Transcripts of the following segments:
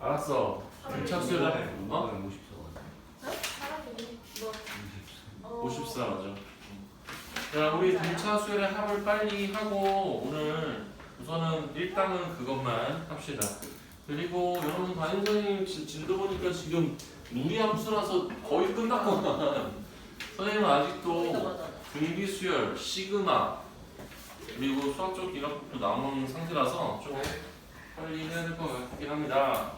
알았어. 등차수열의 합. 어? 54 맞아. 자, 우리 등차수열의 합을 빨리 하고 오늘 우선은 1단은 그것만 합시다. 그리고 여러분 담임 선생님 진도 보니까 지금 무리함수라서 거의 끝났구나. 선생님은 아직도 등비수열, 시그마 그리고 수학적 기록도 남은 상태라서 좀 빨리 해야 될 것 같긴 합니다.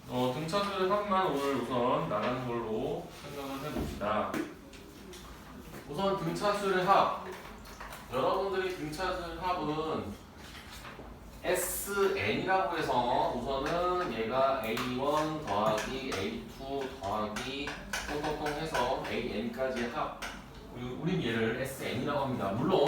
등차수열의 합만 오늘 우선 나가는 걸로 생각을 해봅시다. 우선 등차수열의 합. 여러분들이 등차수열의 합은 SN이라고 해서 우선은 얘가 A1 더하기 A2 더하기 똥똥똥 해서 AN까지의 합. 우린 얘를 SN이라고 합니다. 물론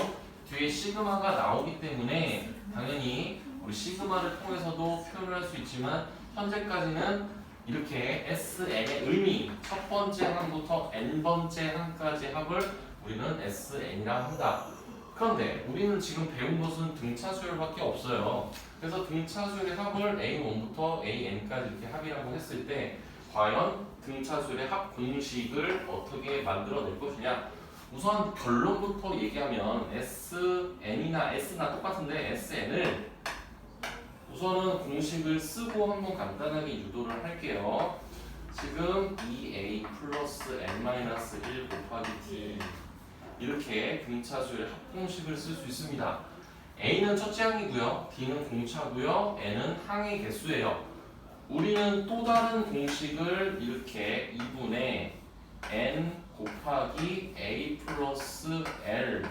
뒤에 시그마가 나오기 때문에 당연히 우리 시그마를 통해서도 표현을 할 수 있지만 현재까지는 이렇게 SN의 의미 첫 번째 항부터 N번째 항까지 합을 우리는 SN이라 한다. 그런데 우리는 지금 배운 것은 등차수열밖에 없어요. 그래서 등차수열의 합을 A1부터 AN까지 이렇게 합이라고 했을 때 과연 등차수열의 합 공식을 어떻게 만들어낼 것이냐. 우선 결론부터 얘기하면 SN이나 S나 똑같은데 SN을 우선은 공식을 쓰고 한번 간단하게 유도를 할게요. 지금 2A 플러스 N-1 곱하기 D 이렇게 등차수열의 합공식을 쓸 수 있습니다. A는 첫째 항이고요. D는 공차고요. N은 항의 개수예요. 우리는 또 다른 공식을 이렇게 2분의 N 곱하기 A 플러스 L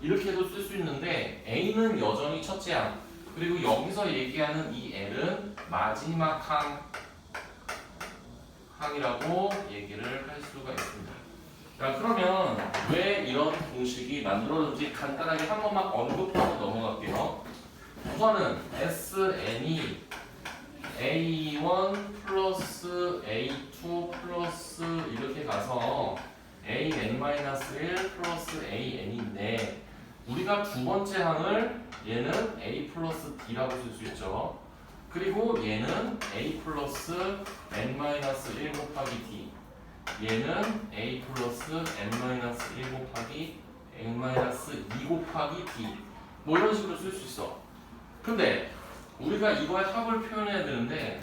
이렇게도 쓸 수 있는데 A는 여전히 첫째 항 그리고 여기서 얘기하는 이 L은 마지막 항이라고 얘기를 할 수가 있습니다. 자, 그러면 왜 이런 공식이 만들어졌는지 간단하게 한 번만 언급하고 넘어갈게요. 우선은 SN이 A1 플러스 A2 플러스 이렇게 가서 AN-1 플러스 AN인데 우리가 두 번째 항을 얘는 A 플러스 D라고 쓸 수 있죠. 그리고 얘는 A 플러스 N-1 곱하기 D 얘는 A 플러스 N-1 곱하기 N-2 곱하기 D 뭐 이런 식으로 쓸 수 있어. 근데 우리가 이거의 합을 표현해야 되는데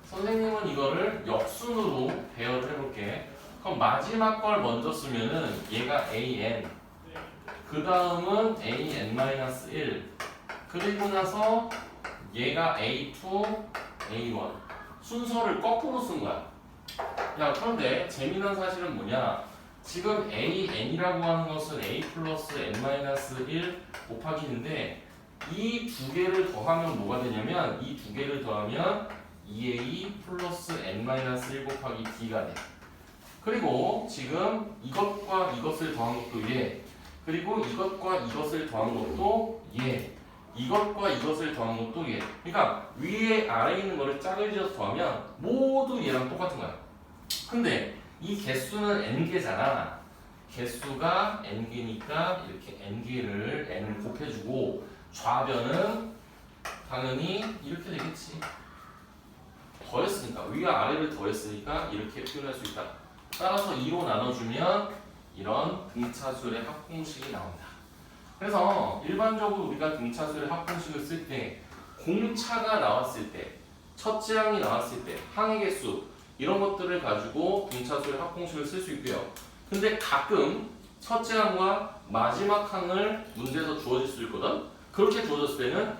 선생님은 이거를 역순으로 배열을 해볼게. 그럼 마지막 걸 먼저 쓰면은 얘가 AN 그 다음은 AN-1 그리고 나서 얘가 A2, A1 순서를 거꾸로 쓴 거야. 야, 그런데 재미난 사실은 뭐냐? 지금 AN이라고 하는 것은 A 플러스 N-1 곱하기인데 이 두 개를 더하면 뭐가 되냐면 이 두 개를 더하면 2A 플러스 N-1 곱하기 D가 돼. 그리고 지금 이것과 이것을 더한 것도 얘 그리고 이것과 이것을 더한 것도 얘 이것과 이것을 더한 것도 얘. 그러니까 위에 아래에 있는 거를 짝을 지어서 더하면 모두 얘랑 똑같은 거야. 근데 이 개수는 n개잖아. 개수가 n개니까 이렇게 n개를 n을 곱해주고 좌변은 당연히 이렇게 되겠지. 더했으니까 위와 아래를 더했으니까 이렇게 표현할 수 있다. 따라서 2로 나눠주면 이런 등차수열의 합공식이 나온다. 그래서 일반적으로 우리가 등차수열의 합공식을 쓸 때 공차가 나왔을 때 첫째 항이 나왔을 때 항의 개수 이런 것들을 가지고 등차수열의 합공식을 쓸 수 있고요. 근데 가끔 첫째 항과 마지막 항을 문제에서 주어질 수 있거든. 그렇게 주어졌을 때는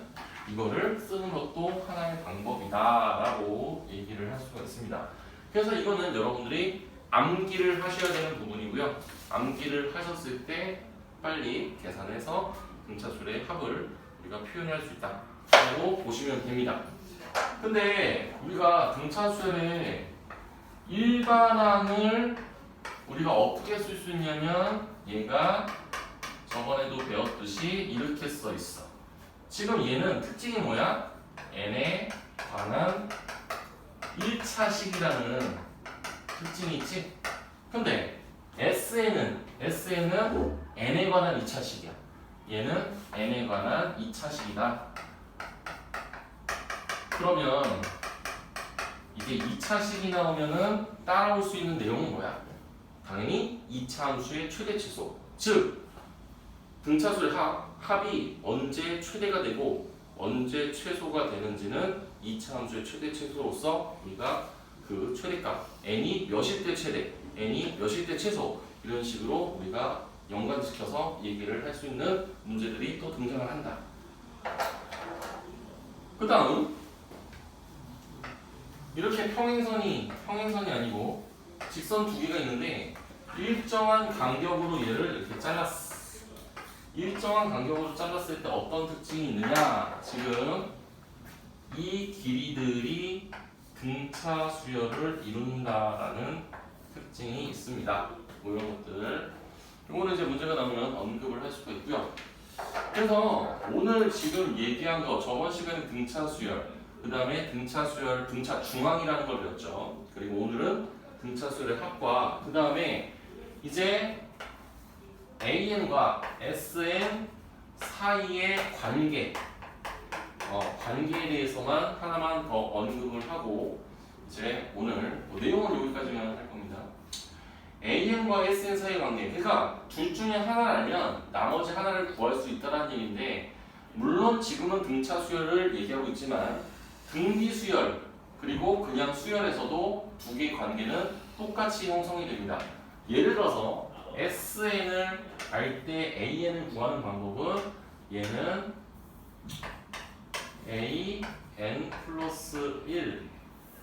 이거를 쓰는 것도 하나의 방법이다라고 얘기를 할 수가 있습니다. 그래서 이거는 여러분들이 암기를 하셔야 되는 부분이고요. 암기를 하셨을 때 빨리 계산해서 등차수열의 합을 우리가 표현할 수 있다라고 보시면 됩니다. 근데 우리가 등차수열의 일반항을 우리가 어떻게 쓸 수 있냐면 얘가 저번에도 배웠듯이 이렇게 써 있어. 지금 얘는 특징이 뭐야? n에 관한 1차식이라는 특징이 있지? 근데 SN은 n에 관한 2차식이야. 얘는 n에 관한 2차식이다. 그러면 이제 2차식이 나오면은 따라올 수 있는 내용은 뭐야? 당연히 2차 함수의 최대 최소. 즉 등차수의 합이 언제 최대가 되고 언제 최소가 되는지는 2차 함수의 최대 최소로서 우리가 그 최대값 n이 몇일 때 최대, n이 몇일 때 최소 이런 식으로 우리가 연관시켜서 얘기를 할 수 있는 문제들이 또 등장을 한다. 그 다음 이렇게 평행선이 아니고 직선 두 개가 있는데 일정한 간격으로 얘를 이렇게 잘랐어. 일정한 간격으로 잘랐을 때 어떤 특징이 있느냐? 지금 이 길이들이 등차 수열을 이룬다라는 특징이 있습니다. 뭐 이런 것들. 이거는 이제 문제가 나오면 언급을 할 수가 있고요. 그래서 오늘 지금 얘기한 거 저번 시간에 등차 수열, 그 다음에 등차 수열, 등차 중앙이라는 걸 배웠죠. 그리고 오늘은 등차 수열의 합과 그 다음에 이제 AN과 SN 사이의 관계, 관계에 대해서만 하나만 더 언급을 하고 이제 오늘 내용은 여기까지만 할 겁니다. AN과 SN 사이의 관계, 그러니까 둘 중에 하나를 알면 나머지 하나를 구할 수 있다는 얘기인데 물론 지금은 등차 수열을 얘기하고 있지만 등비 수열 그리고 그냥 수열에서도 두 개의 관계는 똑같이 형성이 됩니다. 예를 들어서 SN을 알 때 AN을 구하는 방법은 얘는 AN 플러스 1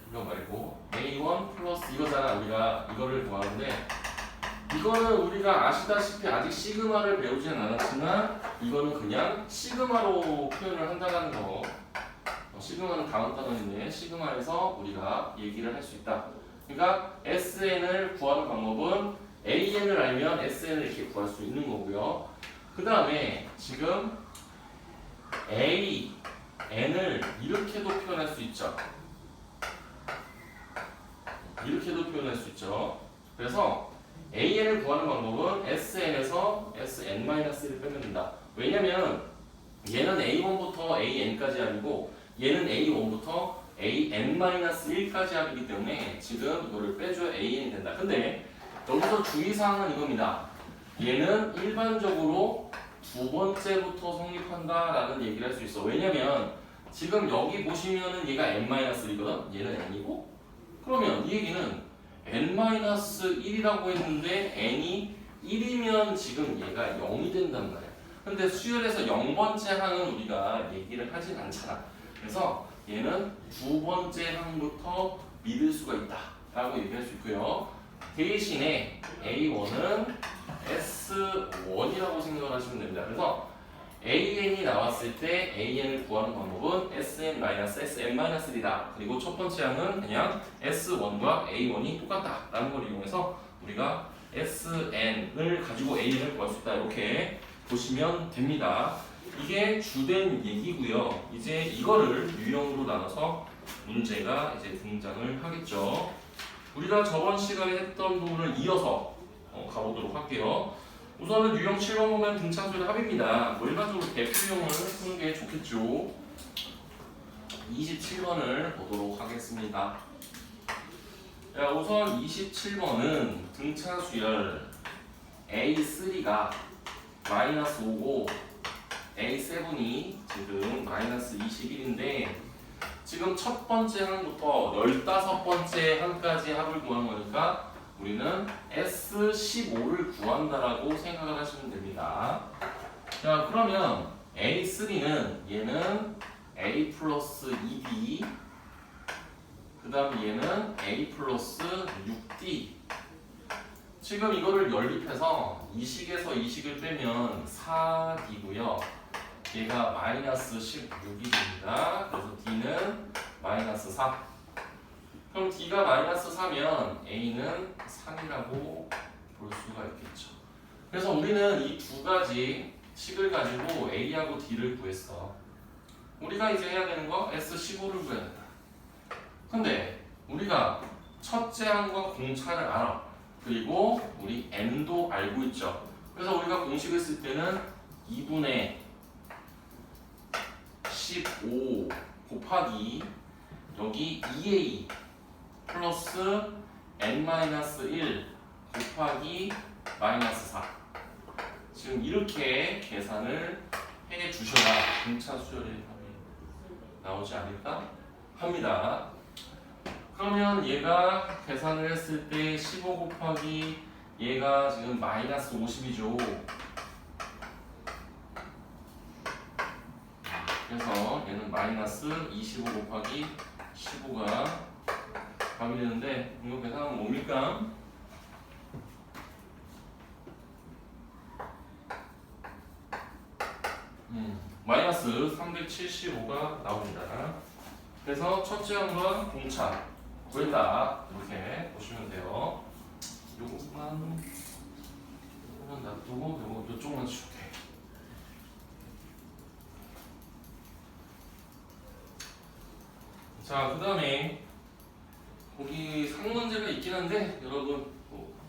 이거 말고 A1 플러스 이거잖아. 우리가 이거를 구하는데 이거는 우리가 아시다시피 아직 시그마를 배우지는 않았지만 이거는 그냥 시그마로 표현을 한다는 거. 시그마는 다음 단원인데 시그마에서 우리가 얘기를 할 수 있다. 그러니까 SN을 구하는 방법은 AN을 알면 SN을 이렇게 구할 수 있는 거고요. 그 다음에 지금 AN을 이렇게도 표현할 수 있죠. 이렇게도 표현할 수 있죠. 그래서 AN을 구하는 방법은 SN에서 SN-1을 빼면 된다. 왜냐면 얘는 A1부터 AN까지 합이고 얘는 A1부터 AN-1까지 합이기 때문에 지금 이거를 빼줘야 AN이 된다. 근데 여기서 주의사항은 이겁니다. 얘는 일반적으로 두 번째부터 성립한다라는 얘기를 할 수 있어. 왜냐면 지금 여기 보시면은 얘가 N-1이거든. 얘는 N이고 그러면 이 얘기는 N-1이라고 했는데 N이 1이면 지금 얘가 0이 된단 말이야. 근데 수열에서 0번째 항은 우리가 얘기를 하진 않잖아. 그래서 얘는 두 번째 항부터 믿을 수가 있다 라고 얘기할 수 있고요. 대신에 A1은 S1이라고 생각을 하시면 됩니다. 그래서 AN이 나왔을 때 AN을 구하는 방법은 SN-SN-1이다. 그리고 첫 번째 항은 그냥 S1과 A1이 똑같다라는 걸 이용해서 우리가 SN을 가지고 AN을 구할 수 있다. 이렇게 보시면 됩니다. 이게 주된 얘기고요. 이제 이거를 유형으로 나눠서 문제가 이제 등장을 하겠죠. 우리가 저번 시간에 했던 부분을 이어서 가보도록 할게요. 우선은 유형 7번 보면 등차수열의 합입니다. 일반적으로 대표형을 쓰는 게 좋겠죠. 27번을 보도록 하겠습니다. 자, 우선 27번은 등차수열 A3가 마이너스 5고 A7이 지금 마이너스 21인데 지금 첫 번째 항부터 15번째 항까지 합을 구한 거니까 우리는 S15를 구한다라고 생각을 하시면 됩니다. 자, 그러면 A3는 얘는 A 플러스 2B 그 다음 얘는 A 플러스 6D 지금 이거를 연립해서 이 식에서 이 식을 빼면 4D고요. 얘가 마이너스 16이 됩니다. 그래서 D는 마이너스 4. 그럼 D가 마이너스 4면 A는 3이라고 볼 수가 있겠죠. 그래서 우리는 이 두 가지 식을 가지고 A하고 D를 구했어. 우리가 이제 해야 되는 거 S15를 구해야 된다. 근데 우리가 첫째 항과 공차를 알아. 그리고 우리 N도 알고 있죠. 그래서 우리가 공식을 쓸 때는 2분의 15 곱하기 여기 2A 플러스 n-1 곱하기 마이너스 4. 지금 이렇게 계산을 해 주셔야 등차 수열의 답이 나오지 않을까 합니다. 그러면 얘가 계산을 했을 때 15 곱하기 얘가 지금 마이너스 50이죠. 그래서 얘는 마이너스 25 곱하기 15가 답이 되는데 이거 계산하면 뭡니까? 마이너스 375가 나옵니다. 그래서 첫째 항과 공차 구했다 이렇게 보시면 돼요. 요것만 놔두고 요쪽만 줄게. 자, 그 다음에 거기 상문제가 있긴 한데 여러분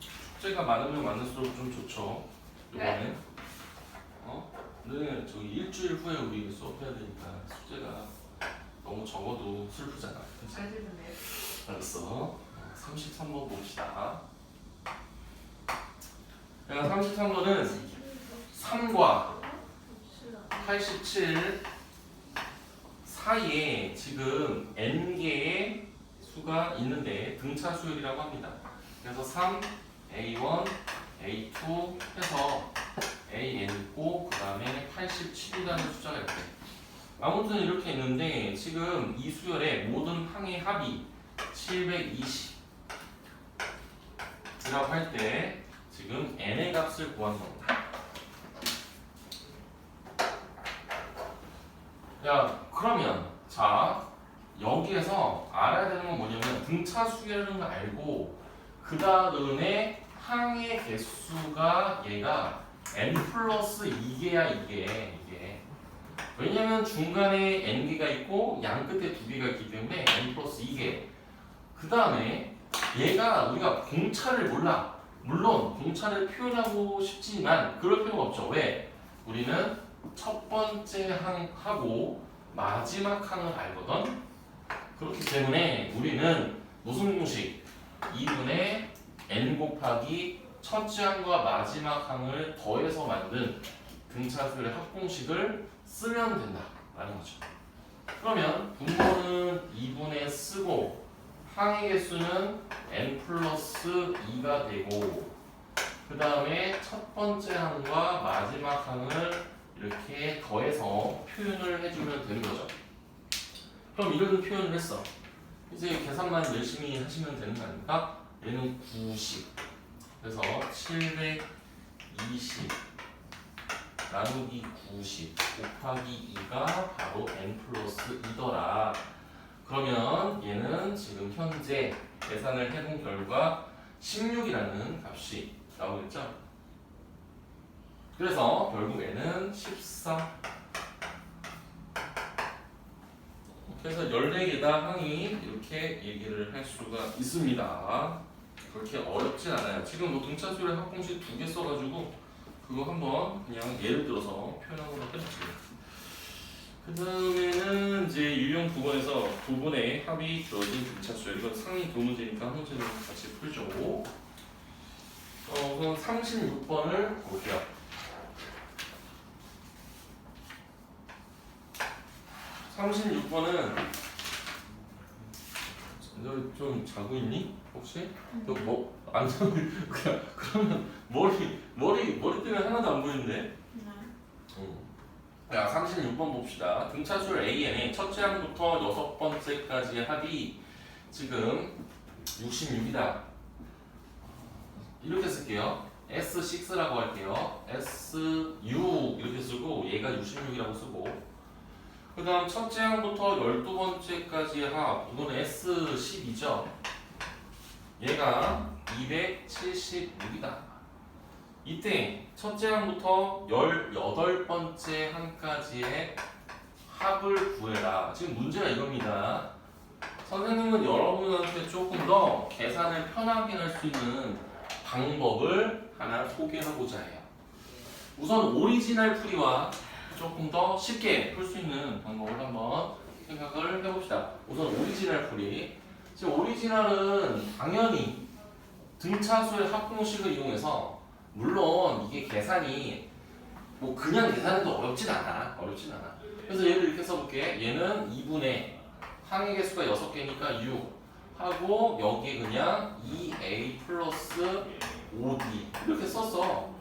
숙제가 많으면 많을수록 좀 좋죠. 이번에 네, 저기 일주일 후에 우리 수업해야 되니까 숙제가 너무 적어도 슬프잖아. 알았어. 33번 봅시다. 33번은 3과 87 사이에 지금 n개의 수가 있는데 등차 수열이라고 합니다. 그래서 3, A1, A2 해서 AN 있고 그 다음에 87이라는 숫자가 있대. 아무튼 이렇게 있는데 지금 이 수열의 모든 항의 합이 720 이라고 할 때 지금 n의 값을 구하는 겁니다. 야, 그러면 자 여기에서 알아야 되는 건 뭐냐면 등차 수열은 알고 그 다음에 항의 개수가 얘가 n 플러스 2개야 이게. 왜냐면 중간에 n개가 있고 양 끝에 2개가 있기 때문에 n 플러스 2개. 그 다음에 얘가 우리가 공차를 몰라. 물론 공차를 표현하고 싶지만 그럴 필요가 없죠. 왜? 우리는 첫 번째 항하고 마지막 항을 알거든. 그렇기 때문에 우리는 무슨 공식? 2분의 n 곱하기 첫째 항과 마지막 항을 더해서 만든 등차수열의 합공식을 쓰면 된다라는 거죠. 그러면 분모는 2분의 쓰고 항의 개수는 n 플러스 2가 되고 그 다음에 첫 번째 항과 마지막 항을 이렇게 더해서 표현을 해주면 되는 거죠. 그럼 이런 표현을 했어. 이제 계산만 열심히 하시면 되는 거 아닙니까? 얘는 90 그래서 720 나누기 90 곱하기 2가 바로 n 플러스 2더라. 그러면 얘는 지금 현재 계산을 해본 결과 16이라는 값이 나오겠죠? 그래서 결국에는 14. 그래서 14개다 항이 이렇게 얘기를 할 수가 있습니다. 그렇게 어렵진 않아요. 지금 뭐 등차수열의 합공식 2개 써가지고 그거 한번 그냥 예를 들어서 표현한 것밖에 없어요. 그 다음에는 이제 유형 9번에서 부분의 합이 주어진 등차수열. 이건 상위 두 문제니까 한 문제는 같이 풀죠. 우선 36번을 볼게요. 36번은 너 좀 자고 있니? 혹시? 너 뭐 안 자고 그러면 머리 때문에 하나도 안 보이는데? 자, 36번 봅시다. 등차수열 AN의 첫째 항부터 여섯 번째까지의 합이 지금 66이다. 이렇게 쓸게요. S6라고 할게요. S6 이렇게 쓰고 얘가 66이라고 쓰고 그 다음 첫째 항부터 12번째까지의 합 이건 S10이죠. 얘가 276이다. 이때 첫째 항부터 18번째 항까지의 합을 구해라. 지금 문제가 이겁니다. 선생님은 여러분한테 조금 더 계산을 편하게 할 수 있는 방법을 하나 소개하고자 해요. 우선 오리지널 풀이와 조금 더 쉽게 풀 수 있는 방법을 한번 생각을 해봅시다. 우선 오리지널 풀이. 지금 오리지널은 당연히 등차수의 합공식을 이용해서 물론 이게 계산이 뭐 그냥 계산해도 어렵진 않아. 그래서 얘를 이렇게 써볼게. 얘는 2분의 항의 개수가 6개니까 6 하고 여기에 그냥 2a 플러스 5d 이렇게 썼어.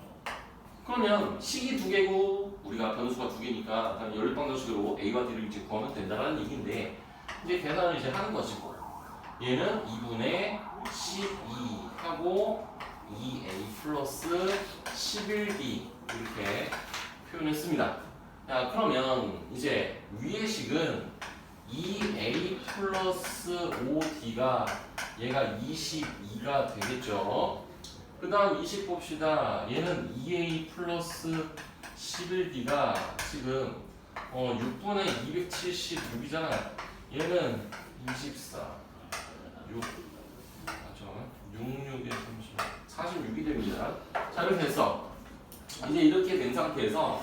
그러면 식이 2개고 우리가 변수가 2개니까 연립방정식으로 a와 d를 이제 구하면 된다는 얘기인데 이제 계산을 이제 하는 것이고 얘는 2분의 12 하고 2a 플러스 11d 이렇게 표현했습니다. 자, 그러면 이제 위의 식은 2a 플러스 5d가 얘가 22가 되겠죠. 그 다음 20 봅시다. 얘는 2a 플러스 11d가 지금 6분의 276이잖아. 얘는 24 6 맞죠? 66에 30 46이 됩니다. 자, 이렇게 됐어. 이제 이렇게 된 상태에서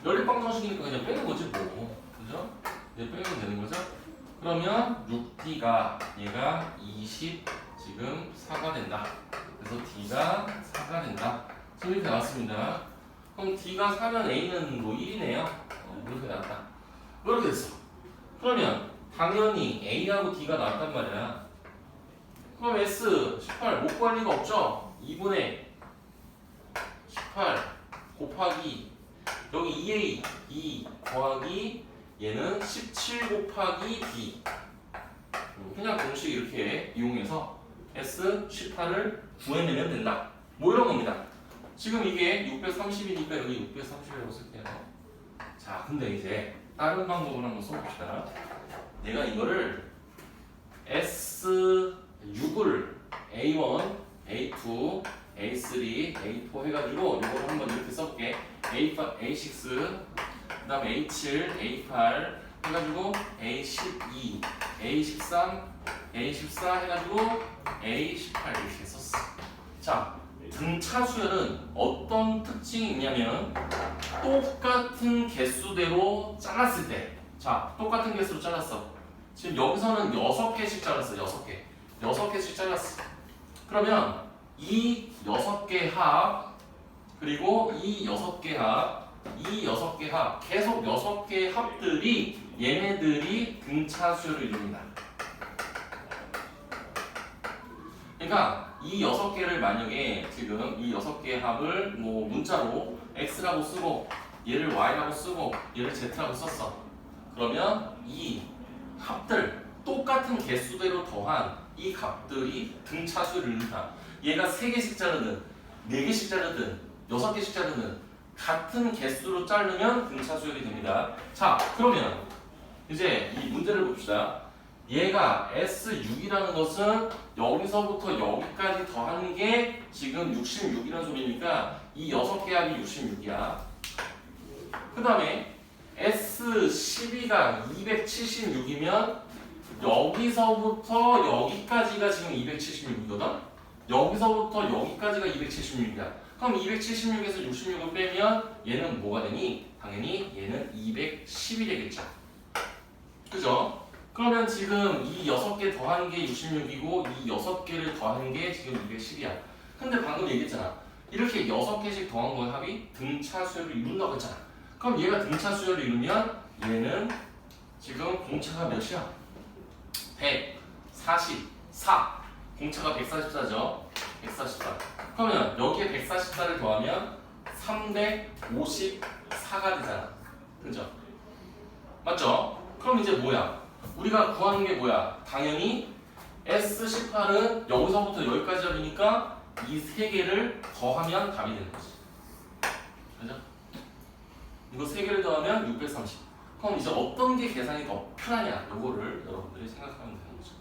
연립방정식이니까 그냥 빼는 거지 뭐. 그죠? 이제 빼면 되는 거죠? 그러면 6d가 얘가 20 지금 4가 된다. 그래서 d가 4가 된다. 지금 이렇게 나왔습니다. 그럼 d가 4면 a는 뭐 1이네요. 이렇게 나왔다. 이렇게 됐어. 그러면 당연히 a하고 d가 나왔단 말이야. 그럼 s 18 못 구할 리가 없죠? 2분의 18 곱하기 여기 2a 2 더하기 얘는 17 곱하기 d 그냥 공식 이렇게 이용해서 s 18을 구해내면 된다. 뭐 이런 겁니다. 지금 이게 630이니까 여기 630이라고 쓸게요. 자, 근데 이제 다른 방법을 한번 써봅시다. 내가 이거를 S6을 A1, A2, A3, A4 해가지고 이걸 한번 이렇게 써볼게. A5, A6, 그 다음 A7, A8 해가지고 A12, A13, A14 해가지고 A18 이렇게 썼어. 자, 등차수열은 어떤 특징이 있냐면 똑같은 개수대로 잘랐을 때, 자, 똑같은 개수로 잘랐어. 지금 여기서는 6개씩 잘랐어. 6개. 6개씩 잘랐어. 그러면 이 6개 합 그리고 이 6개 합 이 6개 합 계속 6개 합들이 얘네들이 등차수열을 이룹니다. 그러니까 이 6개를 만약에 지금 이 6개 합을 뭐 문자로 x라고 쓰고 얘를 y라고 쓰고 얘를 z라고 썼어. 그러면 이 합들 똑같은 개수대로 더한 이 값들이 등차수열을 이룬다. 얘가 3개씩 자르든 4개씩 자르든 6개씩 자르든 같은 개수로 자르면 등차수열이 됩니다. 자, 그러면 이제 이 문제를 봅시다. 얘가 S6이라는 것은 여기서부터 여기까지 더하는 게 지금 66이라는 소리니까 이 6개 합이 66이야. 그 다음에 S12가 276이면 여기서부터 여기까지가 지금 276이거든? 여기서부터 여기까지가 276이야. 그럼 276에서 66을 빼면 얘는 뭐가 되니? 당연히 얘는 210이 되겠죠. 그죠? 그러면 지금 이 6개 더하는 게 66이고 이 6개를 더하는 게 지금 210이야. 근데 방금 얘기했잖아. 이렇게 6개씩 더한 거의 합이 등차수열을 이룬다고 했잖아. 그럼 얘가 등차수열을 이루면 얘는 지금 공차가 몇이야? 144. 공차가 144죠. 144. 그러면 여기에 144를 더하면 354가 되잖아. 그죠? 맞죠? 그럼 이제 뭐야? 우리가 구하는 게 뭐야? 당연히 S18은 여기서부터 여기까지 합이니까 이 3개를 더하면 답이 되는 거지. 그죠? 이거 3개를 더하면 630. 그럼 이제 어떤 게 계산이 더 편하냐? 요거를 여러분들이 생각하면 되는 거죠.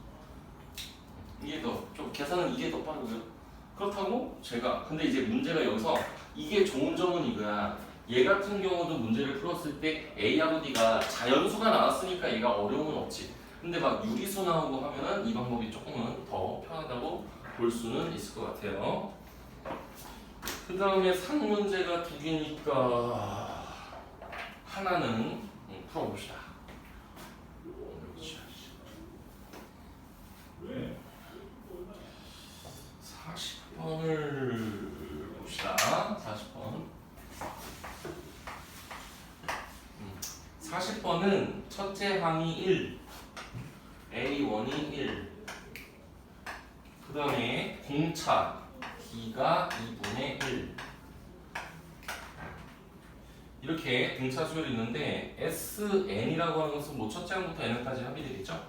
이게 더, 좀 계산은 이게 더 빠르고요. 그렇다고 제가, 근데 이제 문제가 여기서 이게 좋은 점은 이거야. 얘 같은 경우도 문제를 풀었을 때 A하고 D가 자연수가 나왔으니까 얘가 어려움은 없지. 근데 막 유리수 나오고 하면은 이 방법이 조금은 더 편하다고 볼 수는 있을 것 같아요. 그 다음에 상문제가 2개니까 하나는 풀어봅시다. 번째 항이 1, A1이 1, 그 다음에 공차 D가 2분의 1 이렇게 등차 수열이 있는데 SN이라고 하는 것은 뭐 첫째 항부터 N까지 합의되겠죠?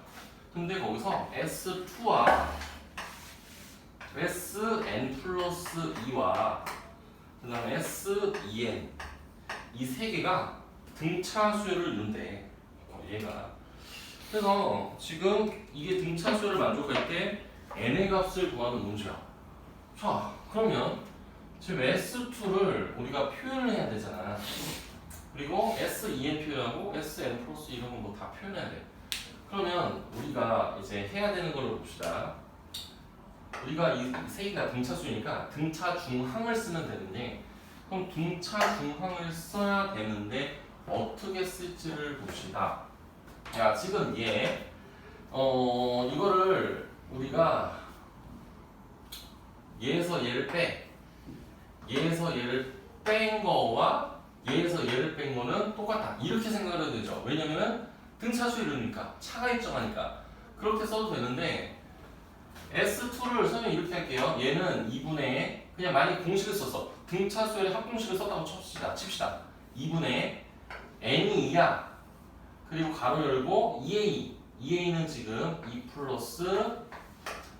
근데 거기서 S2와 SN 플러스 2와 그 다음에 SEN 이 세 개가 등차 수열을 이룬대. 얘가. 그래서 지금 이게 등차 수열을 만족할 때 n의 값을 구하는 문제야. 자, 그러면 지금 S2를 우리가 표현을 해야 되잖아. 그리고 SEN 표현하고 SN 플러스 이런 건 뭐 다 표현해야 돼. 그러면 우리가 이제 해야 되는 걸로 봅시다. 우리가 이 세 개가 등차 수니까 등차 중항을 쓰면 되는데, 그럼 등차 중항을 써야 되는데 어떻게 쓸지를 봅시다. 자, 지금 얘 이거를 우리가 얘에서 얘를 얘에서 얘를 뺀 거와 얘에서 얘를 뺀 거는 똑같다. 이렇게 생각을 해도 되죠. 왜냐면은 등차수열이니까 차가 일정하니까 그렇게 써도 되는데, S2를 선생님 이렇게 할게요. 얘는 2분의 그냥 만약 공식을 썼어. 등차수열의 합공식을 썼다고 칩시다. 2분의 n이 2야. 그리고 가로 열고 2a는 지금 2 플러스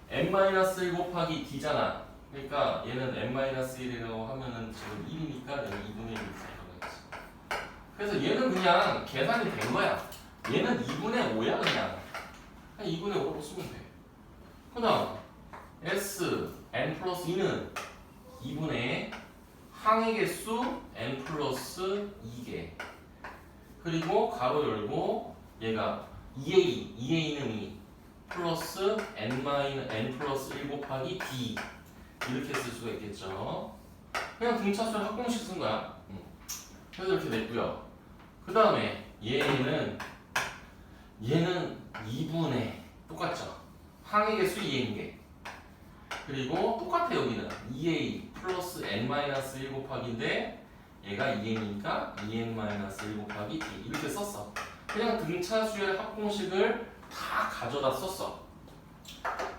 n-1 곱하기 d잖아. 그러니까 얘는 n-1이라고 하면은 지금 1이니까 여기 2분의 1이 들어가겠지. 그래서 얘는 그냥 계산이 된 거야. 얘는 2분의 5야 그냥 2분의 5라고 쓰면 돼. 그 다음 s n 플러스 2는 2분의 항의 개수 n 플러스 2개, 그리고 가로 열고 얘가 2a는 2 플러스 n 플러스 1 곱하기 d 이렇게 쓸 수가 있겠죠. 그냥 등차수열 합공식 쓴 거야. 그래서 이렇게 냈고요. 그 다음에 얘는 2분의 똑같죠. 항의 개수 2a인 게, 그리고 똑같아. 여기는 2a 플러스 n-1 곱하기인데 얘가 2n이니까 2n-1 곱하기 d 이렇게 썼어. 그냥 등차 수열의 합공식을 다 가져다 썼어.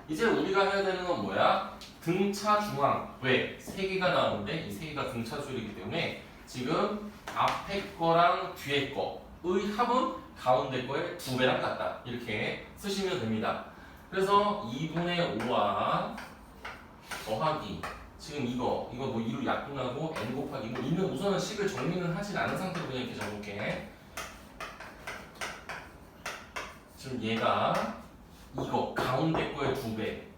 이제 우리가 해야 되는 건 뭐야? 등차 중항. 왜? 3개가 나오는데 이 3개가 등차 수열이기 때문에 지금 앞에 거랑 뒤에 거의 합은 가운데 거의 2배랑 같다. 이렇게 쓰시면 됩니다. 그래서 2분의 5와 더하기 지금 이거 뭐 2로 약분하고 n 곱하기 뭐 있는 우선은 식을 정리는 하진 않은 상태로 그냥 이렇게 적을게. 지금 얘가 이거 가운데 거의 2배.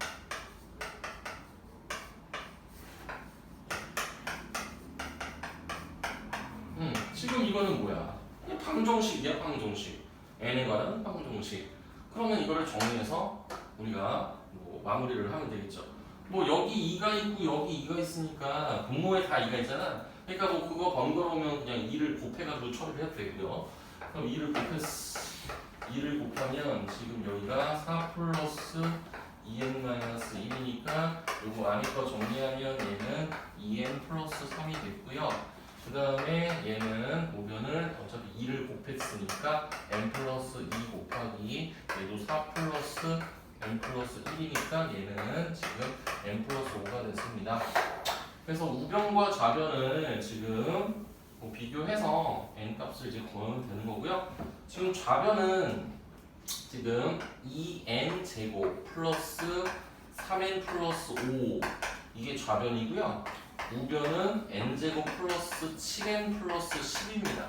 지금 이거는 뭐야? 그냥 방정식이야. 방정식. n에 관한 방정식. 그러면 이거를 정리해서 우리가 뭐 마무리를 하면 되겠죠. 뭐 여기 2가 있고 여기 2가 있으니까 분모에 다 2가 있잖아. 그러니까 뭐 그거 번거로우면 그냥 2를 곱해가지고 처리를 해도 되고요. 그럼 2를 곱하면 지금 여기가 4 플러스 2n-1이니까 요거 안에 거 정리하면 얘는 2n 플러스 3이 됐고요. 그 다음에 얘는 오변을 어차피 2를 곱했으니까 n 플러스 2 곱하기 얘도 4 플러스 n 플러스 1이니까 얘는 지금 n 플러스 5가 됐습니다. 그래서 우변과 좌변을 지금 비교해서 n 값을 이제 구하면 되는 거고요. 지금 좌변은 지금 2n 제곱 플러스 3n 플러스 5 이게 좌변이고요. 우변은 n 제곱 플러스 7n 플러스 10입니다.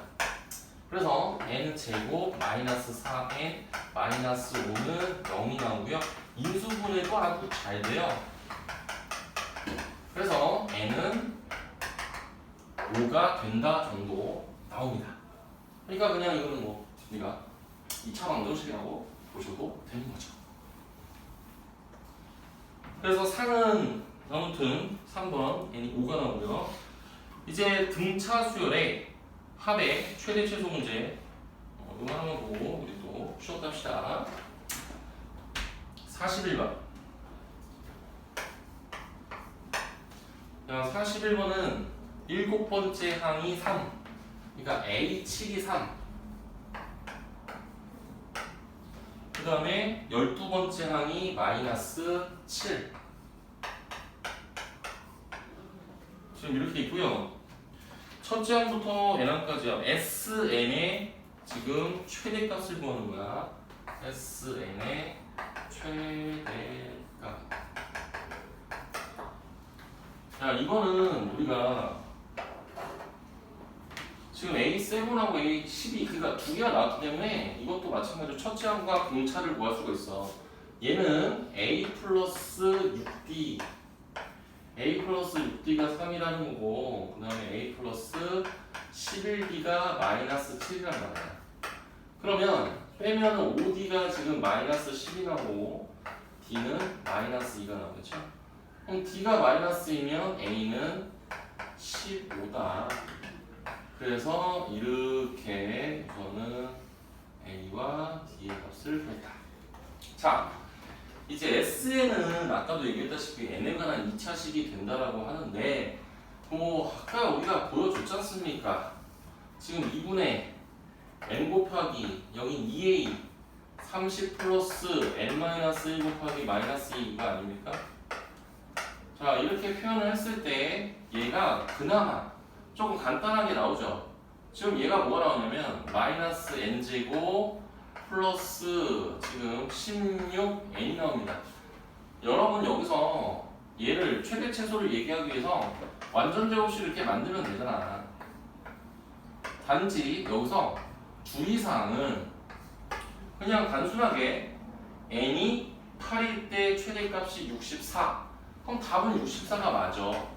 그래서 n 제곱 마이너스 4n 마이너스 5는 0이 나오고요. 인수분해도 아주 잘 돼요. 그래서 n은 5가 된다 정도 나옵니다. 그러니까 그냥 이거는 뭐 우리가 2차 방정식이라고 보셔도 되는 거죠. 그래서 상은 아무튼 3번 n이 5가 나오고요. 이제 등차 수열의 합의 최대 최소 문제 이거 하나만 보고 우리 또 쉬었다 합시다. 41번. 자, 41번은 7번째 항이 3. 그러니까 A7이 3. 그 다음에 12번째 항이 마이너스 7. 지금 이렇게 있고요. 첫째 항부터 n항까지요. SN의 지금 최대값을 구하는 거야. SN의 최대값. 자, 이거는 우리가 지금 A7하고 A12 그러니까 두 개가 나왔기 때문에 이것도 마찬가지로 첫째 항과 공차를 구할 수가 있어. 얘는 A 플러스 6D A 플러스 6D가 3이라는 거고 그 다음에 A 플러스 11D가 마이너스 7이란 말이야. 그러면 빼면 5D가 지금 마이너스 10이 나고 D는 마이너스 2가 나오겠죠? 그럼 D가 마이너스이면 A는 15다. 그래서 이렇게 우선은 A와 D의 값을 구했다. 자, 이제 SN은 아까도 얘기했다시피 N에 관한 2차식이 된다라고 하는데 뭐 아까 우리가 보여줬지 않습니까? 지금 2분의 N 곱하기 0인 2A 30 플러스 N-1 곱하기 마이너스 2가 아닙니까? 자, 이렇게 표현을 했을 때 얘가 그나마 조금 간단하게 나오죠. 지금 얘가 뭐가 나오냐면 마이너스 n제곱 플러스 지금 16n이 나옵니다. 여러분 여기서 얘를 최대 최소를 얘기하기 위해서 완전 제곱식을 이렇게 만들면 되잖아. 단지 여기서 주의사항은 그냥 단순하게 n이 8일 때 최대값이 64. 그럼 답은 64가 맞아.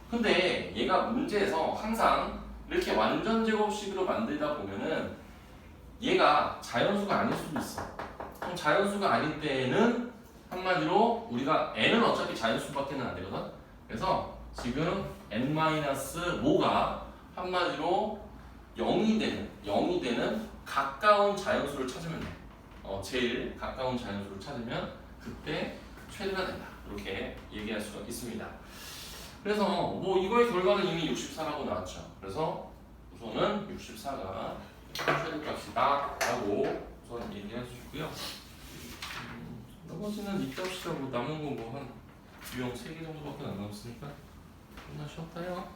근데 얘가 문제에서 항상 이렇게 완전 제곱식으로 만들다 보면은 얘가 자연수가 아닐 수도 있어. 그럼 자연수가 아닐 때는 한마디로 우리가 n은 어차피 자연수밖에는 안 되거든. 그래서 지금 n-모가 한마디로 0이 되는 가까운 자연수를 찾으면 돼. 제일 가까운 자연수를 찾으면 그때 최대가 된다. 이렇게 얘기할 수가 있습니다. 그래서 뭐 이거의 결과는 이미 64라고 나왔죠. 그래서 우선은 64가 최대값이다 라고 우선 얘기해 주고요. 나머지는 입값이라고 남은 거 뭐 한 유형 3개 정도밖에 안 남았으니까 끝나 쉬었다요.